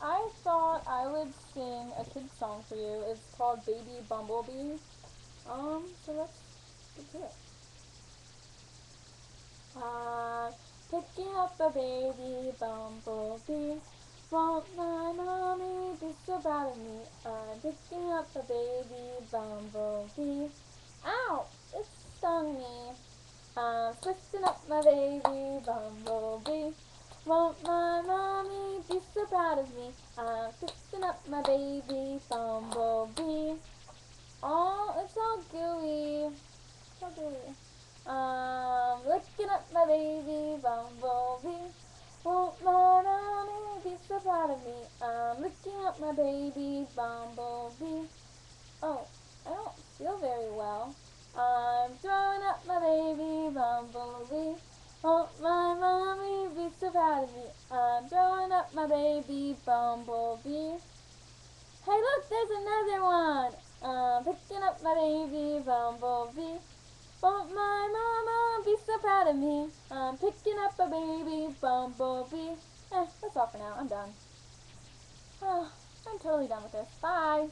I thought I would sing a kid's song for you. It's called Baby Bumblebee. So let's get to it. I'm picking up a baby bumblebee. Won't my mommy be so proud of me? I'm picking up a baby bumblebee. Ow! It stung me. I'm twisting up my baby bumblebee. Won't my mommy be so proud of me? I'm twisting up my baby bumblebee. Oh, it's all gooey. It's all gooey. Looking at my baby bumblebee. Won't my mommy be so proud of me? I'm looking at my baby bumblebee. Oh, I don't feel very well. I'm throwing up my baby bumblebee. Won't my mommy be so proud of me? I'm throwing up my baby bumblebee. Hey look, there's another one. I'm picking up my baby bumblebee. Won't my mama be so proud of me? I'm picking up a baby bumblebee. That's all for now. I'm done. Oh, I'm totally done with this. Bye.